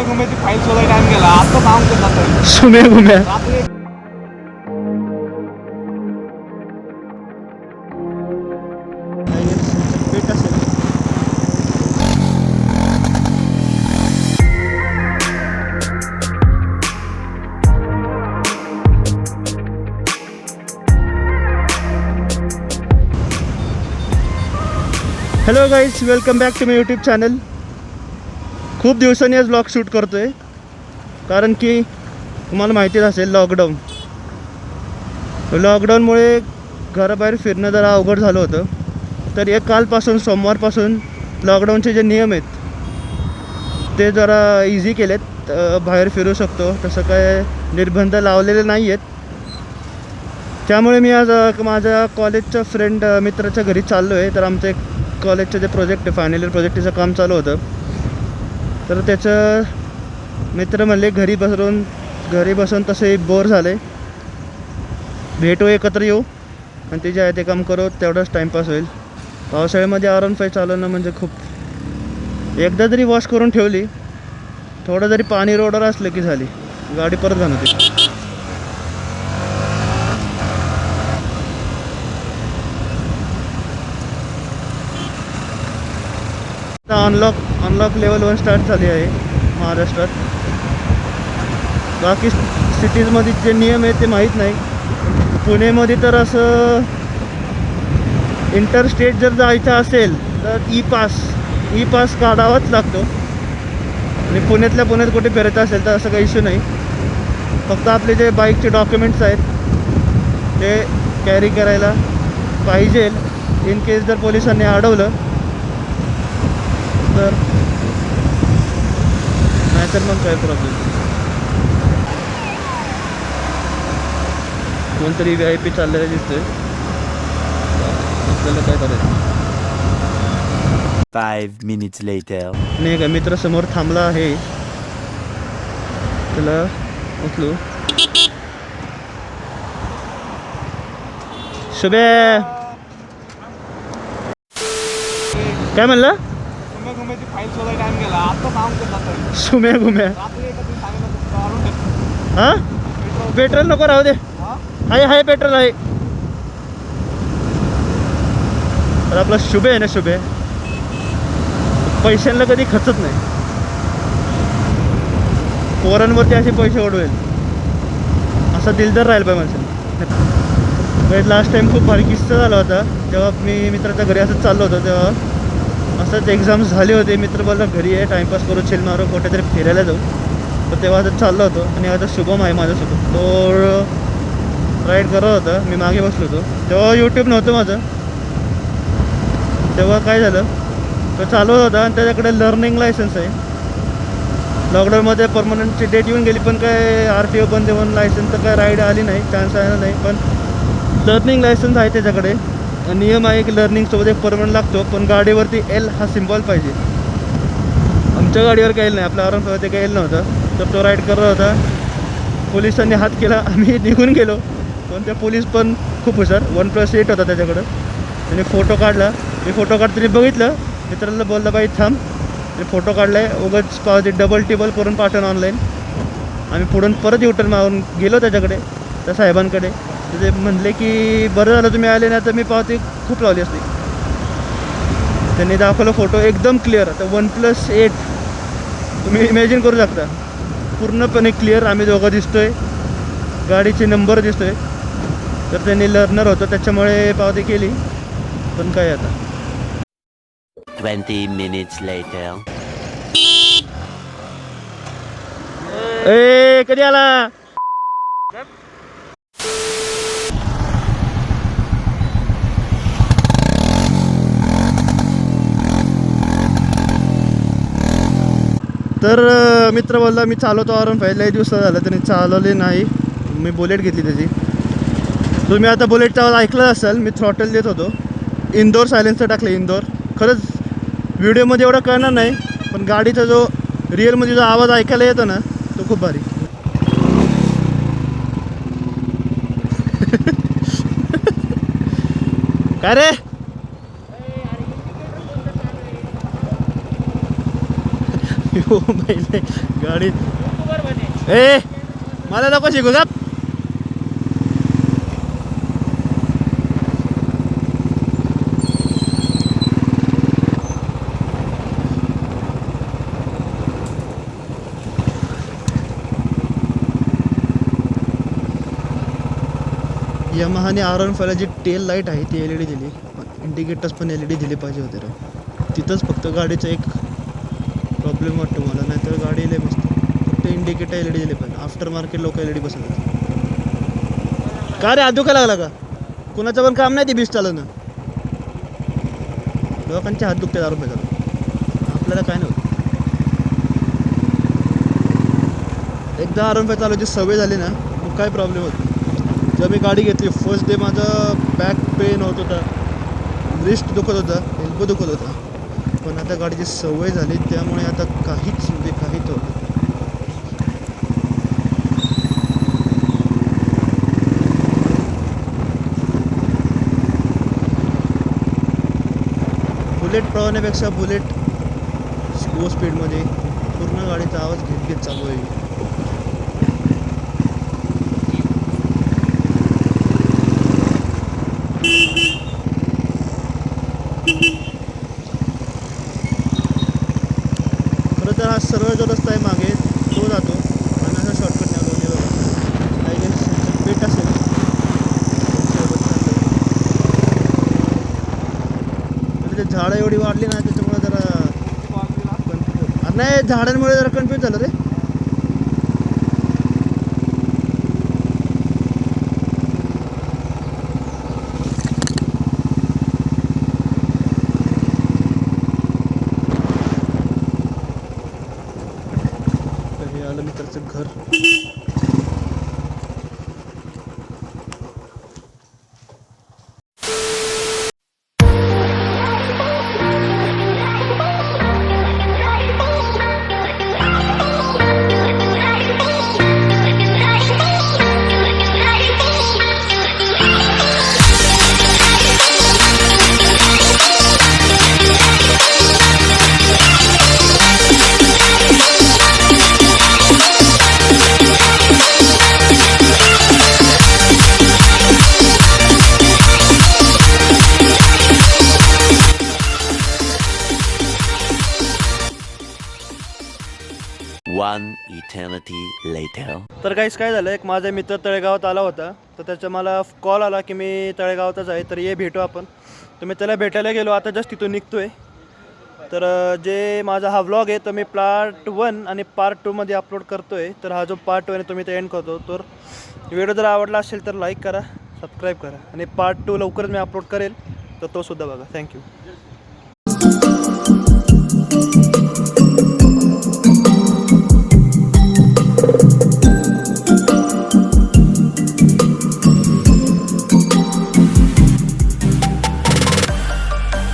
घुम्याची file शोधायला time गेला. आता काम करतात सुम्या घुम्या. Hello guys, welcome back to my YouTube channel. खूप दिवसांनी आज व्लॉग शूट करतो आहे, कारण की तुम्हाला माहितीच असेल लॉकडाऊनमुळे घराबाहेर फिरणं जरा अवघड झालं होतं. तर एक कालपासून सोमवारपासून लॉकडाऊनचे जे नियम आहेत ते जरा इझी केलेत. बाहेर फिरू शकतो, तसं काय निर्बंध लावलेले नाही आहेत. त्यामुळे मी आज माझ्या कॉलेजच्या मित्राच्या घरी चाललो आहे. तर आमचं एक कॉलेजचं जे प्रोजेक्ट आहे, फायनल इयर प्रोजेक्टचं काम चालू होतं. तर त्याचं मित्र म्हणले घरी बसून तसे बोर झाले, भेटू, एकत्र येऊ आणि ते जे आहे ते काम करू, तेवढंच टाईमपास होईल. पावसाळ्यामध्ये R15 चालवणं म्हणजे खूप, एकदा जरी वॉश करून ठेवली, थोडं जरी पाणी रोडवर असलं की झाली गाडी परत घालून होती. अनलॉक लेवल 1 स्टार्ट झाली आहे महाराष्ट्रात. बाकी सिटीजमध्ये जे नियम आहेत ते माहीत नाही. पुणेमध्ये तर असं इंटरस्टेट जर जायचं असेल तर ई पास काढावाच लागतो. आणि पुण्यातल्या पुण्यात कुठे फिरायचं असेल तर असं काही इश्यू नाही. फक्त आपले जे बाईकचे डॉक्युमेंट्स आहेत ते कॅरी करायला पाहिजे. इन केस जर पोलिसांनी अडवलं तर, नाहीतर मग काय प्रॉब्लेम. कोणतरी VIP चाललेलं दिसतोय, आपल्याला काय करायचं. 5 minutes later. नाही का, मित्र समोर थांबला आहे, त्याला उचलू. शुभे, काय म्हणला? घुम्याची फाईल शोधायला टाइम गेला. आता काम करतात सुम्या घुम्या. हां, पेट्रोल नको, राहू दे. आहे पेट्रोल आहे. तर आपला शुभे आहे ना, शुभे पैशांना कधी खचत नाही. पोरांवरती असे पैसे उडवेल असा दिलदार राहील पाहिजे माणसाने. लास्ट टाइम खूप भारी किस्सा झाला होता. जेव्हा मी मित्राच्या घरी असंच चाललो होतो, तेव्हा असंच एक्झाम्स झाले होते. मित्र बोलला घरी आहे, टाईमपास करू, चिल मारू, कुठेतरी फिरायला जाऊ. तर तेव्हा असं चाललो होतो आणि आता शुभम आहे माझ्यासोबत. तो राईड करत होता, मी मागे बसलो होतो. तेव्हा यूट्यूब नव्हतं माझं. तेव्हा काय झालं, तो चालवत होता आणि त्याच्याकडे लर्निंग लायसन्स आहे. लॉकडाऊनमध्ये परमनंटची डेट येऊन गेली, पण काय RTO बंद देऊन लायसन्स तर काय राईड आली नाही, चान्स आला नाही. पण लर्निंग लायसन्स आहे त्याच्याकडे. नियम आहे की लर्निंगसोबत एक परमनंट लागतो, पण गाडीवरती L हा सिम्बॉल पाहिजे. आमच्या गाडीवर काही नाही, आपल्या R15 काही L नव्हतं. तर तो राईड करत होता, पोलिसांनी हात केला, आम्ही निघून गेलो. पण त्या पोलीस पण खूप हुशार, 1+8 होता त्याच्याकडं. त्याने फोटो काढला. मी फोटो काढताना बघितलं, मित्राला बोलला बाई थांब, मी फोटो काढला आहे, उगाच पावती डबल टिबल करून पाठवून ऑनलाईन. आम्ही पुढून परत युटर्न मारून गेलो त्याच्याकडे, त्या साहेबांकडे. ते म्हणले की बरं झालं तुम्ही आले नाही तर मी पावती खूप लावली असती. त्यांनी दाखवलं फोटो एकदम क्लिअर. आता 1+8 तुम्ही इमॅजिन करू शकता, पूर्णपणे क्लिअर. आम्ही दोघं दिसतोय, गाडीचे नंबर दिसतोय. तर त्यांनी लर्नर होतं त्याच्यामुळे पावती केली. पण काय आता 20 minutes later. ए कधी आला? तर मित्र बोलला मी चालवतो R15. लई दिवस झालं त्याने चालवली नाही. मी बुलेट घेतली त्याची. तुम्ही आता बुलेटचा आवाज ऐकला असेल, मी थ्रॉटल देत होतो. इंदोर सायलेन्सर टाकलं, इंदोर. खरंच व्हिडिओमध्ये एवढं कळणार नाही, पण गाडीचा जो रिअलमध्ये जो आवाज ऐकायला येतो ना, तो खूप भारी. काय रे? हो पहिले गाडी ए मला नको शिकू का यमाहाने R15 जी टेल लाईट आहे ती LED दिली, इंडिकेटर्स पण LED दिले पाहिजे होते राव. तिथंच फक्त गाडीचा एक प्रॉब्लेम वाटतो मला, नाहीतर गाडी लय मस्त. फक्त इंडिकेटर LED दिले पाहिजे. आफ्टर मार्केट लोक LED बसवतात. का रे हात लागला का? कुणाचं पण काम नाही ती 20 चालवणं. लोकांचे हात दुखते ₹10 आपल्याला काय नव्हतं. एकदा R15 चालवायची सवय झाली ना मग काय प्रॉब्लेम होतो. जेव्हा मी गाडी घेतली फर्स्ट डे माझं बॅक पेन होत होता, रिस्ट दुखत होता, एल्बो दुखत होता. पण आता गाडीची सवय झाली त्यामुळे आता काहीच म्हणजे काहीच होत. बुलेट पळवण्यापेक्षा बुलेट स्लो स्पीडमध्ये पूर्ण गाडीचा आवाज घेत घेत चालू आहे. खरं तर हा सरळ जो रस्ता आहे मागे तो जातो आणि असा शॉर्टकट नाही आलो काही पेट असेल. ते झाडं एवढी वाढली ना त्याच्यामुळे जरा कन्फ्यूज. नाही झाडांमुळे जरा कन्फ्यूज झालं रे. हे आलं मित्राचं घर. One eternity later. तर काहीच काय झालं, एक माझा मित्र तळेगावात आला होता तर त्याचा मला कॉल आला की मी तळेगावातच आहे तर ये भेटू आपण. तर मी त्याला भेटायला गेलो, आता जस्ट तिथून निघतोय. तर जे माझा हा व्लॉग आहे तर मी पार्ट 1 आणि पार्ट 2 मध्ये अपलोड करतोय. तर हा जो पार्ट 1 आहे तो मी ते एंड करतो. तर व्हिडिओ जर आवडला असेल तर लाईक करा, सबस्क्राईब करा आणि पार्ट 2 लवकरच मी अपलोड करेल तर तो सुद्धा बघा. थँक्यू.